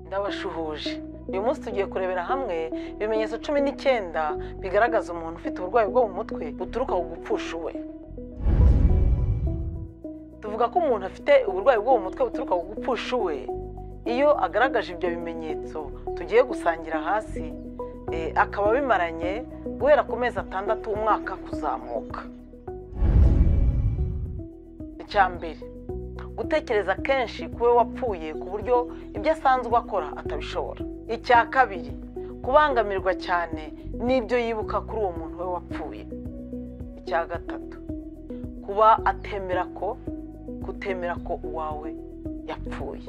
Ndabashuhuje. Uyu munsi tugiye kurebera hamwe ibimenyetso 19 bigaragaza umuntu ufite uburwayi bwo mu mutwe buturuka ku gupfusha uwe. Tuvuga ko umuntu afite uburwayi bwo mu mutwe buturuka ku gupfusha uwe iyo agaragaje ibyo bimenyetso tugiye gusangira hasi, akaba bimaranye guhera ku mezi 6 umwaka kuzamuka. Icyambere, gutekereza kenshi kuwe wapfuye ku buryo ibyo asanzwe akora atabishobora. Icya kabiri, kubangamirwa cyane n'ibyo yibuka kuri uwo muntu we wapfuye. Icya gatatu, kuba kutemera ko uwawe yapfuye.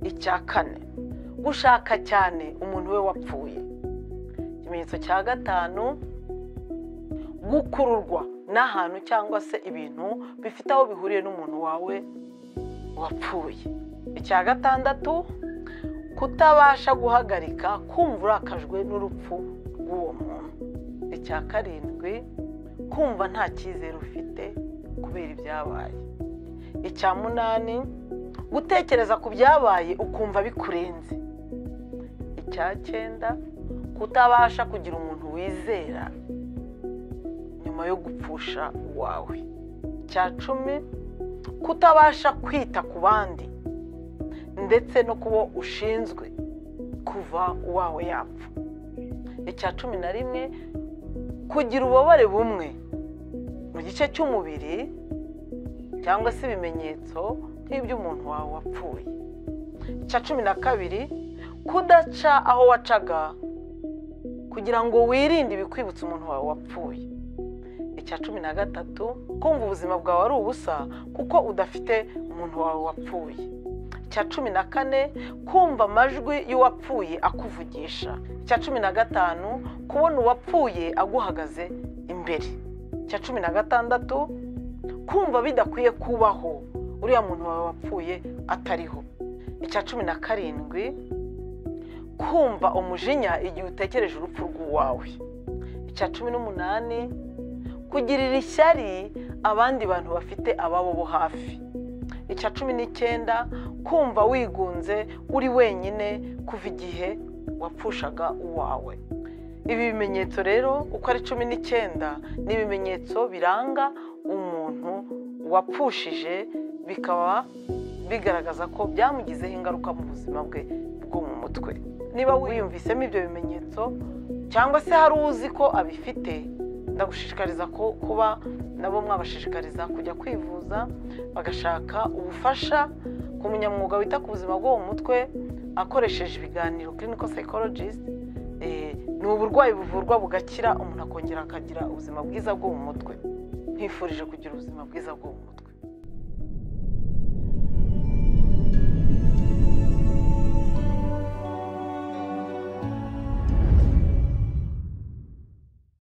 Icya kane, gushaka cyane umuntu we wapfuye. Ikimenyetso cya gatanu, gukururwa n'ahantu cyangwa se ibintu bifite aho bihuriye n'umuntu wawe wapfuye. Icya gatandatu, kutabasha guhagarika kumva urakajwe n'urupfu rw'uwo muntu. Icya karindwi, kumva nta cyizere ufite kubera ibyabaye. Icya munani, gutekereza ku byabaye ukumva bikurenze. Icya cyenda, kutabasha kugira umuntu wizera nyuma yo gupfusha uwawe. Icya cumi, kutabasha kwita ku bandi ndetse no kuba ushinzwe kuva uwawe yapfa. Icya 11, kugira ububabare bumwe mu gice cy'umubiri cyangwa se ibimenyetso nk'iby'umuntu wawe wapfuye. Icya 12, kudaca aho wacaga kugira ngo wirinde ibikwibutsa umuntu wawe wapfuye. Icya 13, kumva ubuzima bwawe ari ubusa kuko udafite umuntu wawe wapfuye. Icya 14, kumva amajwi y'uwapfuye akuvugisha. Icya 15, kubona uwapfuye aguhagaze imbere. Icya 16, kumva bidakwiye kubaho uriya muntu wawe wapfuye atariho. Icya 17, kumva umujinya igihe utekereje urupfu rw'uwawe. Icya 18, kugirira ishyari abandi bantu bafite ababo bo hafi. Icya 19, kumva wigunze uri wenyine kuva igihe wapfushaga uwawe. Ibi bimenyetso rero uko ari 19 ni ibimenyetso biranga umuntu wapfushije, bikaba bigaragaza ko byamugizeho ingaruka mu buzima bwe bwo mu mutwe. Niba wiyumvisemo ibyo bimenyetso cyangwa se hari uzi ko abifite, ndagushishikariza ko kuba nabo mwabashishikariza kujya kwivuza bagashaka ubufasha ku munyamwuga wita ku buzima bwo mu mutwe akoresheje ibiganiro clinical psychologist. Ni uburwayi buvurwa bugakira, umuntu akongera akagira ubuzima bwiza bwo mu mutwe. Nkwifurije kugira ubuzima bwiza bwo mu mutwe.